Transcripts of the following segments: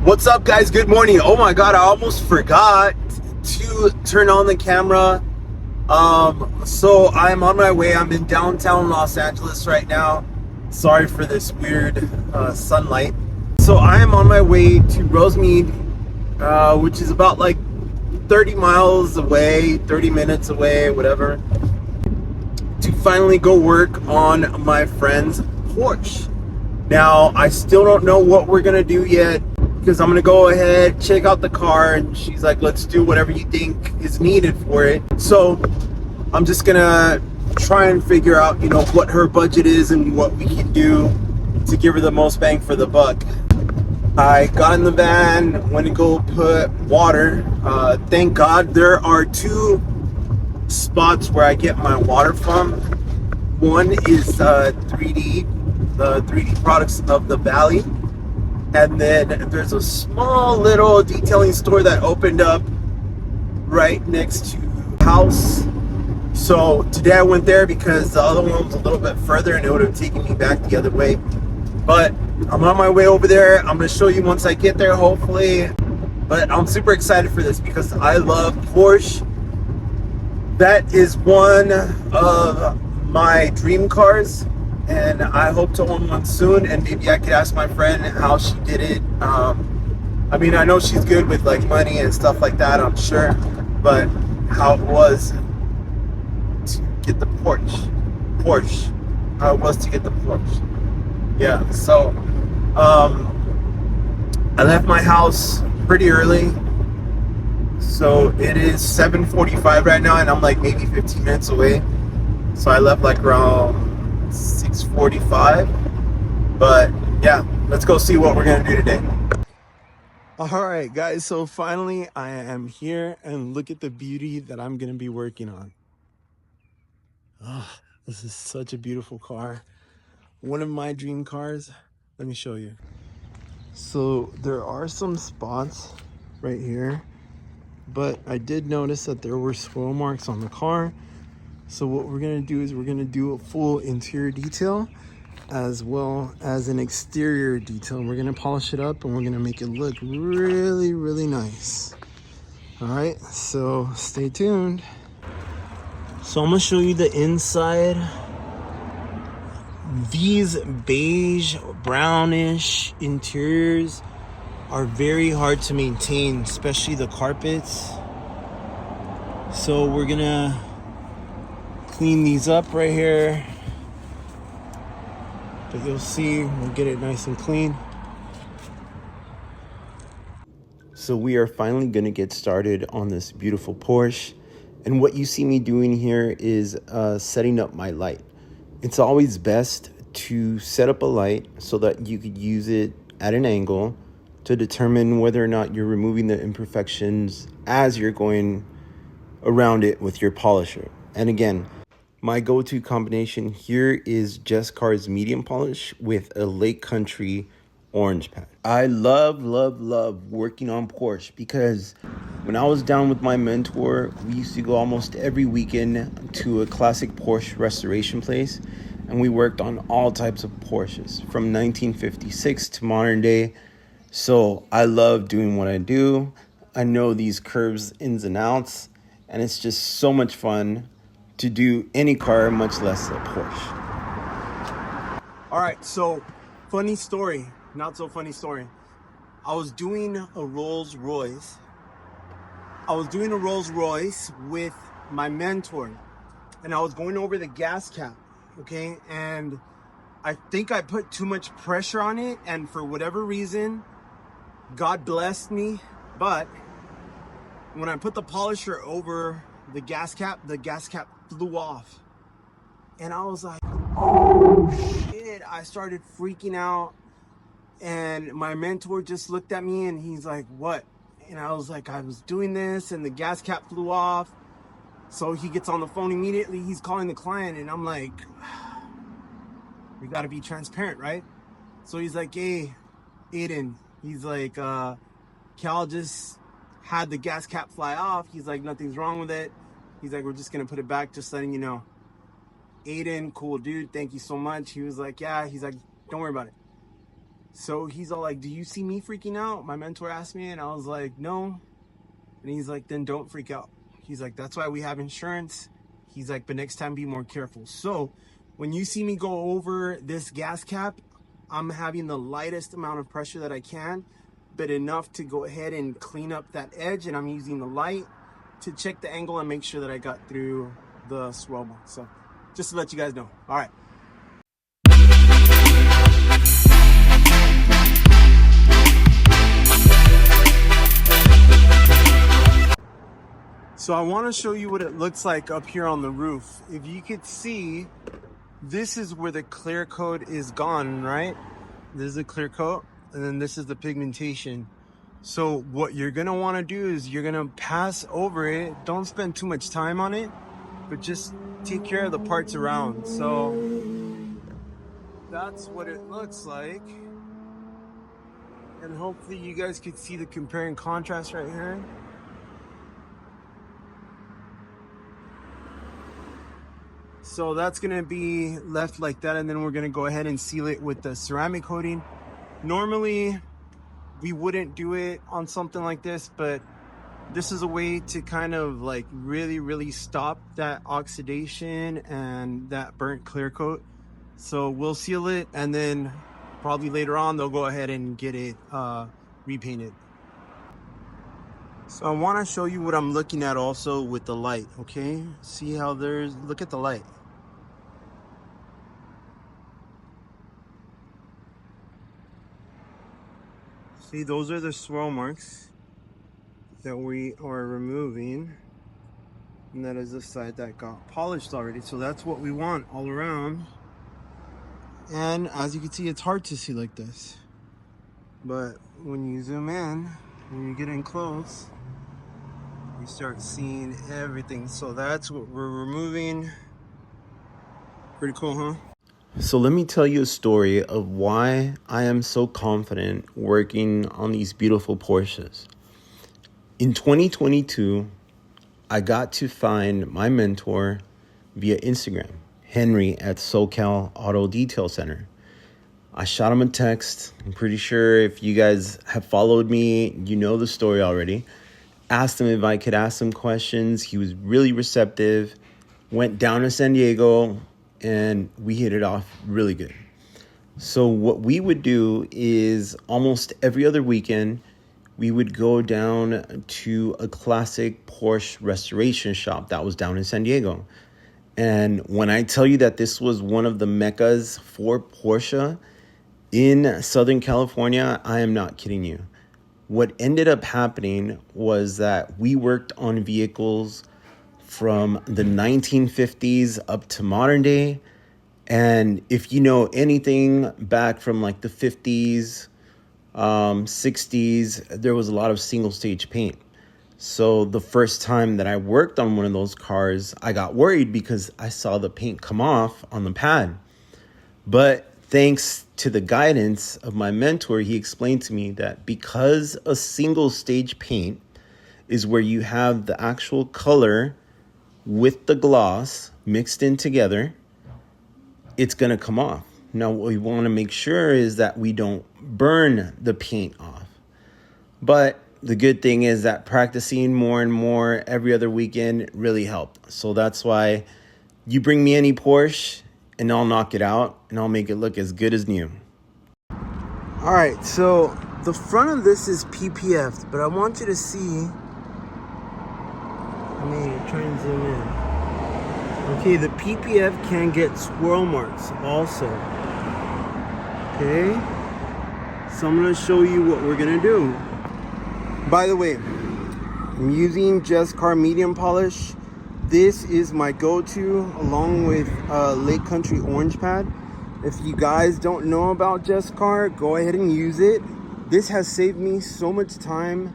What's up, guys? Good morning. Oh my god, I almost forgot to turn on the camera. So I'm on my way. I'm in downtown Los Angeles right now. Sorry for this weird sunlight. So I am on my way to Rosemead, which is about like 30 miles away, 30 minutes away, whatever, to finally go work on my friend's Porsche. Now, I still don't know what we're gonna do yet, because I'm gonna go ahead, check out the car, and she's like, let's do whatever you think is needed for it. So I'm just gonna try and figure out, what her budget is and what we can do to give her the most bang for the buck. I got in the van, went to go put water. Thank God there are two spots where I get my water from. One is 3D, the 3D products of the Valley. And then there's a small little detailing store that opened up right next to the house. So today I went there because the other one was a little bit further and it would have taken me back the other way. But I'm on my way over there. I'm going to show you once I get there, hopefully. But I'm super excited for this because I love Porsche. That is one of my dream cars, and I hope to own one soon. And maybe I could ask my friend how she did it. I mean, I know she's good with like money and stuff like that, I'm sure, but how it was to get the Porsche, how it was to get the Porsche. Yeah. So I left my house pretty early. So it is 7:45 right now, and I'm like maybe 15 minutes away. So I left like around 6:45. But yeah, let's go see what we're gonna do today. All right, guys. So finally, I am here, and look at the beauty that I'm gonna be working on. Oh, this is such a beautiful car. One of my dream cars. Let me show you. So there are some spots right here, but I did notice that there were swirl marks on the car. So what we're gonna do is we're gonna do a full interior detail as well as an exterior detail. We're gonna polish it up and we're gonna make it look really, really nice. All right, so stay tuned. So I'm gonna show you the inside. These beige, brownish interiors are very hard to maintain, especially the carpets. So we're gonna clean these up right here, but you'll see we'll get it nice and clean. So we are finally gonna get started on this beautiful Porsche, and what you see me doing here is setting up my light. It's always best to set up a light so that you could use it at an angle to determine whether or not you're removing the imperfections as you're going around it with your polisher. And again, my go-to combination here is Just Car's medium polish with a Lake Country orange pad. I love working on Porsche because when I was down with my mentor, we used to go almost every weekend to a classic Porsche restoration place, and we worked on all types of Porsches from 1956 to modern day. So I love doing what I do. I know these curves ins and outs, and it's just so much fun to do any car, much less a Porsche. All right, so funny story, not so funny story. I was doing a Rolls Royce with my mentor, and I was going over the gas cap, okay? And I think I put too much pressure on it, and for whatever reason, God blessed me, but when I put the polisher over the gas cap flew off. And I was like, oh shit. I started freaking out. And my mentor just looked at me and he's like, what? And I was like, I was doing this and the gas cap flew off. So he gets on the phone immediately. He's calling the client and I'm like, we gotta be transparent, right? So he's like, hey, Aiden. He's like, Cal just had the gas cap fly off. He's like, nothing's wrong with it. He's like, we're just gonna put it back, just letting you know. Aiden, cool dude, thank you so much. He was like, yeah, he's like, don't worry about it. So he's all like, do you see me freaking out? My mentor asked me, and I was like, no. And he's like, then don't freak out. He's like, that's why we have insurance. He's like, but next time be more careful. So when you see me go over this gas cap, I'm having the lightest amount of pressure that I can, but enough to go ahead and clean up that edge. And I'm using the light to check the angle and make sure that I got through the swirl bar. So just to let you guys know. All right. So I want to show you what it looks like up here on the roof. If you could see, this is where the clear coat is gone, right? This is the clear coat, and then this is the pigmentation. So what you're gonna want to do is you're gonna pass over it. Don't spend too much time on it, but just take care of the parts around. So that's what it looks like. And hopefully you guys could see the compare and contrast right here. So that's gonna be left like that, and then we're gonna go ahead and seal it with the ceramic coating. Normally, we wouldn't do it on something like this, but this is a way to kind of like really stop that oxidation and that burnt clear coat. So we'll seal it, and then probably later on they'll go ahead and get it repainted. So I want to show you what I'm looking at also with the light. Okay, see how look at the light. See, those are the swirl marks that we are removing, and that is the side that got polished already. So that's what we want all around. And as you can see, it's hard to see like this, but when you zoom in, when you get in close, you start seeing everything. So that's what we're removing. Pretty cool, huh? So let me tell you a story of why I am so confident working on these beautiful Porsches. In 2022, I got to find my mentor via Instagram, Henry at SoCal Auto Detail Center. I shot him a text. I'm pretty sure if you guys have followed me, you know the story already. Asked him if I could ask some questions. He was really receptive. Went down to San Diego, and we hit it off really good. So what we would do is almost every other weekend, we would go down to a classic Porsche restoration shop that was down in San Diego. And when I tell you that this was one of the meccas for Porsche in Southern California, I am not kidding you. What ended up happening was that we worked on vehicles from the 1950s up to modern day. And if you know anything back from like the 50s, 60s, there was a lot of single stage paint. So the first time that I worked on one of those cars, I got worried because I saw the paint come off on the pad. But thanks to the guidance of my mentor, he explained to me that because a single stage paint is where you have the actual color with the gloss mixed in together, it's going to come off. Now, what we want to make sure is that we don't burn the paint off. But the good thing is that practicing more and more every other weekend really helped. So that's why you bring me any Porsche and I'll knock it out and I'll make it look as good as new. All right, so the front of this is PPF, but I want you to see. Let me try and zoom in. Okay, the PPF can get swirl marks also. Okay, so I'm gonna show you what we're gonna do. By the way, I'm using Just Car Medium Polish. This is my go-to along with Lake Country Orange Pad. If you guys don't know about Just Car, go ahead and use it. This has saved me so much time,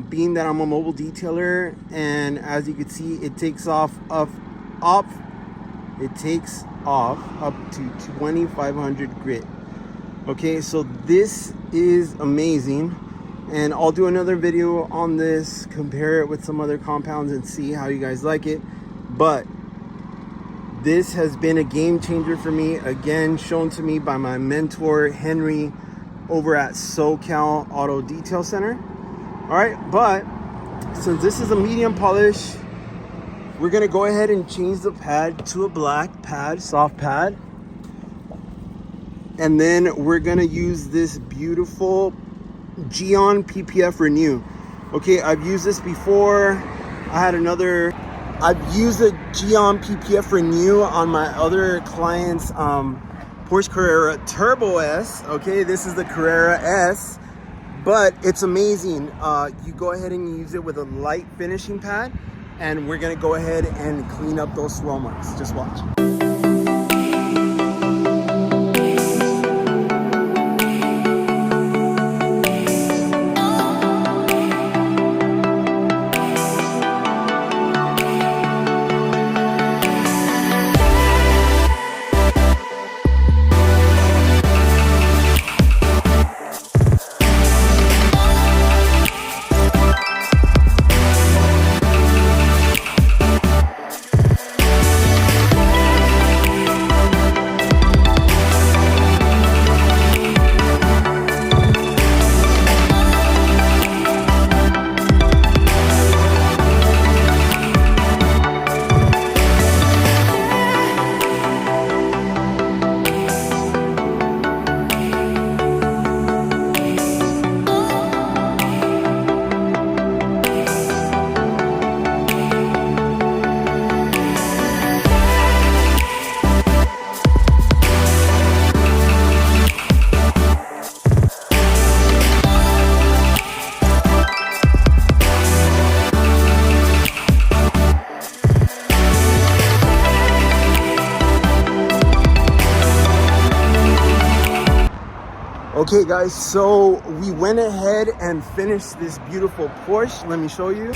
being that I'm a mobile detailer, and as you can see, it takes off up to 2500 grit. Okay, so this is amazing, and I'll do another video on this, compare it with some other compounds and see how you guys like it. But this has been a game changer for me, again shown to me by my mentor Henry over at SoCal Auto Detail Center. All right, but since this is a medium polish, we're gonna go ahead and change the pad to a black pad, soft pad. And then we're gonna use this beautiful Geon PPF Renew. Okay, I've used this before. I've used the Geon PPF Renew on my other client's Porsche Carrera Turbo S. Okay, this is the Carrera S, but it's amazing. You go ahead and use it with a light finishing pad, and we're gonna go ahead and clean up those swirl marks. Just watch. Okay guys, so we went ahead and finished this beautiful Porsche. Let me show you.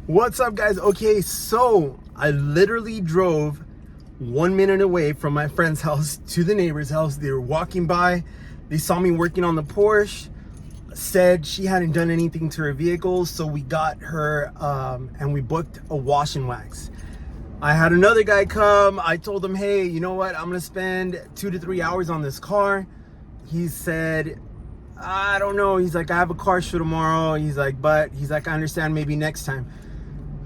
What's up guys? Okay, so I literally drove 1 minute away from my friend's house to the neighbor's house. They were walking by, they saw me working on the Porsche, said she hadn't done anything to her vehicle, so we got her and we booked a wash and wax. I had another guy come. I told him, hey, you know what, I'm gonna spend 2 to 3 hours on this car. He said, I don't know. He's like, I have a car show tomorrow. He's like, I understand, maybe next time.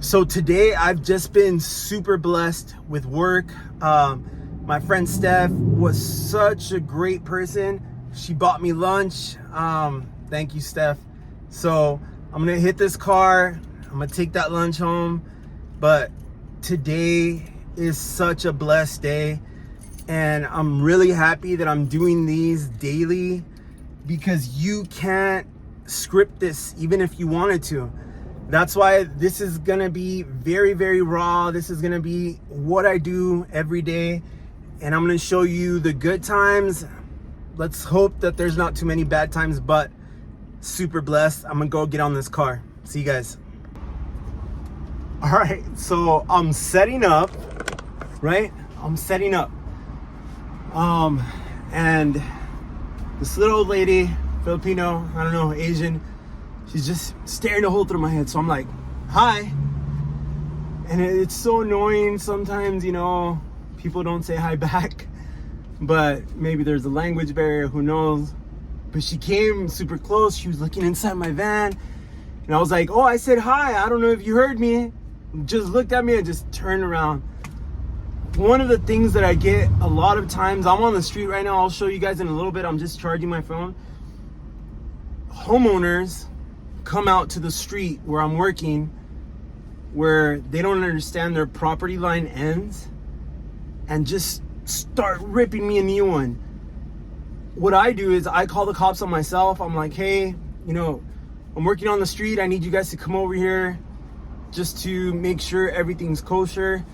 So today I've just been super blessed with work. My friend Steph was such a great person. She bought me lunch. Thank you, Steph. So I'm gonna hit this car. I'm gonna take that lunch home. But today is such a blessed day. And I'm really happy that I'm doing these daily, because you can't script this even if you wanted to. That's why this is gonna be very, very raw. This is gonna be what I do every day. And I'm gonna show you the good times. Let's hope that there's not too many bad times, but super blessed. I'm gonna go get on this car. See you guys. All right, so I'm setting up, right? I'm setting up. And this little old lady, Filipino, I don't know, Asian, she's just staring a hole through my head. So I'm like, hi. And it's so annoying sometimes, you know, people don't say hi back, but maybe there's a language barrier, who knows. But she came super close. She was looking inside my van. And I was like, oh, I said hi. I don't know if you heard me. Just looked at me and just turned around. One of the things that I get a lot of times, I'm on the street right now. I'll show you guys in a little bit. I'm just charging my phone. Homeowners come out to the street where I'm working, where they don't understand their property line ends, and just start ripping me a new one. what I do is I call the cops on myself. I'm like, hey, you know, I'm working on the street. I need you guys to come over here just to make sure everything's kosher.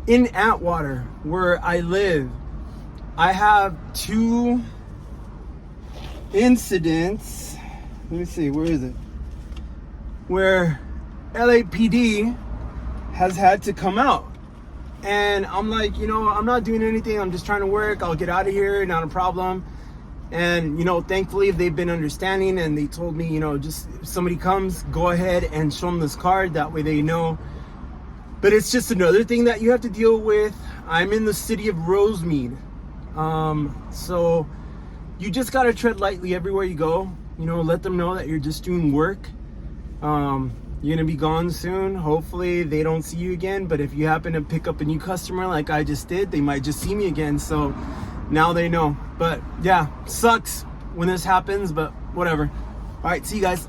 In Atwater, where I live, I have 2 incidents. Let me see, where is it? Where LAPD has had to come out. And I'm like, you know, I'm not doing anything. I'm just trying to work. I'll get out of here, not a problem. And, you know, thankfully they've been understanding, and they told me, you know, just if somebody comes, go ahead and show them this card. That way they know. But it's just another thing that you have to deal with. I'm in the city of Rosemead. So you just got to tread lightly everywhere you go. You know, let them know that you're just doing work. You're going to be gone soon. Hopefully they don't see you again. But if you happen to pick up a new customer like I just did, they might just see me again. So now they know. But yeah, sucks when this happens, but whatever. All right, see you guys.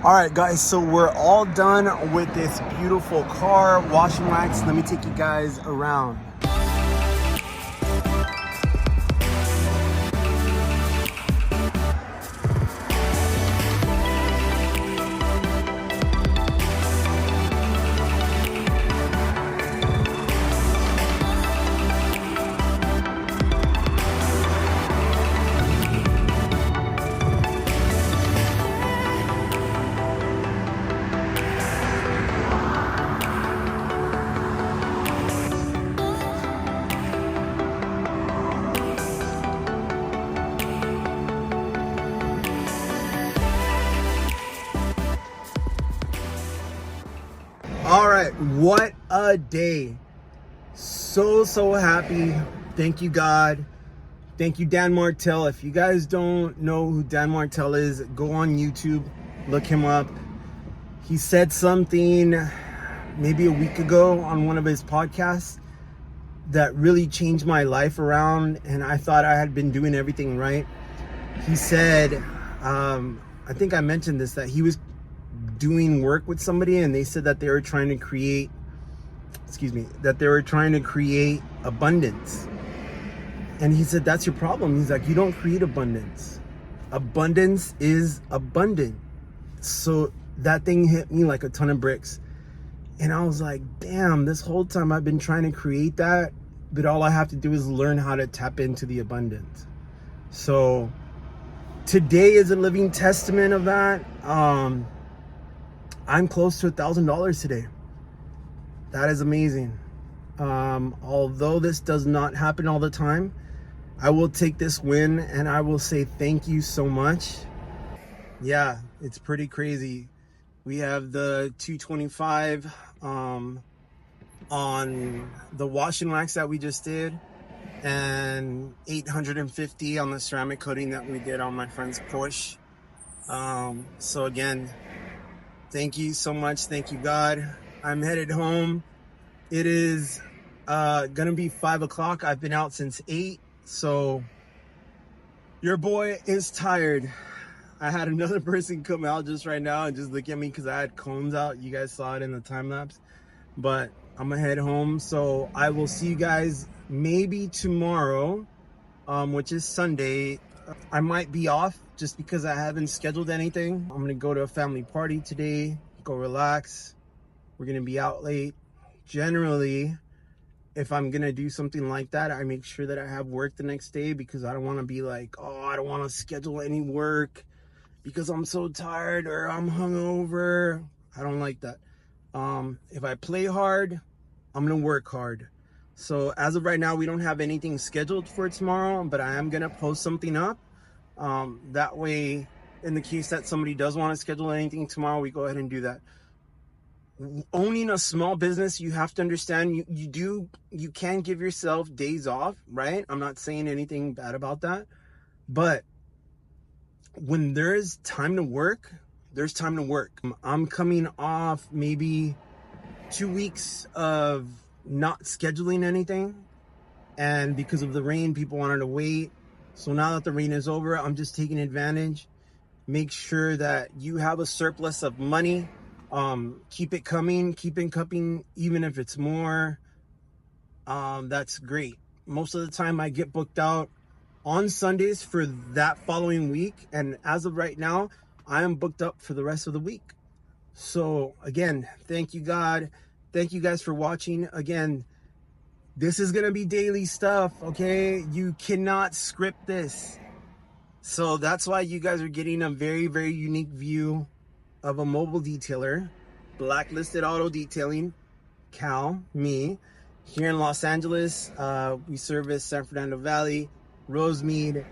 All right, guys, so we're all done with this beautiful car wash and wax. Let me take you guys around. All right, what a day. So happy. Thank you, God. Thank you, Dan Martell. If you guys don't know who Dan Martell is, go on YouTube, look him up. He said something maybe a week ago on one of his podcasts that really changed my life around, and I thought I had been doing everything right. He said, I think I mentioned this, that he was doing work with somebody and they said that they were trying to create abundance. And he said, that's your problem. He's like, you don't create abundance. Abundance is abundant. So that thing hit me like a ton of bricks. And I was like, damn, this whole time I've been trying to create that, but all I have to do is learn how to tap into the abundance. So today is a living testament of that. I'm close to $1,000 today. That is amazing. Although this does not happen all the time, I will take this win and I will say thank you so much. Yeah, it's pretty crazy. We have the 225 on the wash and wax that we just did, and 850 on the ceramic coating that we did on my friend's Porsche. So again, thank you so much. Thank you, God. I'm headed home. It is gonna be 5 o'clock. I've been out since 8, so your boy is tired. I had another person come out just right now and just look at me because I had cones out. You guys saw it in the time lapse, but I'm gonna head home. So I will see you guys maybe tomorrow, which is Sunday. I might be off just because I haven't scheduled anything. I'm gonna go to a family party today, go relax. We're gonna be out late. Generally, if I'm gonna do something like that, I make sure that I have work the next day, because I don't wanna be like, oh, I don't wanna schedule any work because I'm so tired or I'm hungover. I don't like that. If I play hard, I'm gonna work hard. So as of right now, we don't have anything scheduled for tomorrow, but I am gonna post something up. That way, in the case that somebody does want to schedule anything tomorrow, we go ahead and do that. Owning a small business, you have to understand you can give yourself days off, right? I'm not saying anything bad about that, but when there's time to work, there's time to work. I'm coming off maybe 2 weeks of not scheduling anything, and because of the rain, people wanted to wait. So now that the rain is over, I'm just taking advantage. Make sure that you have a surplus of money. Keep it coming, even if it's more. That's great. Most of the time I get booked out on Sundays for that following week, and as of right now, I am booked up for the rest of the week. So again, thank you, God. Thank you guys for watching. Again, this is gonna be daily stuff, okay? You cannot script this. So that's why you guys are getting a very, very unique view of a mobile detailer, Blacklisted Auto Detailing, Cal, me, here in Los Angeles. We service San Fernando Valley, Rosemead,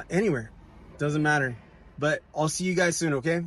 anywhere, doesn't matter. But I'll see you guys soon, okay?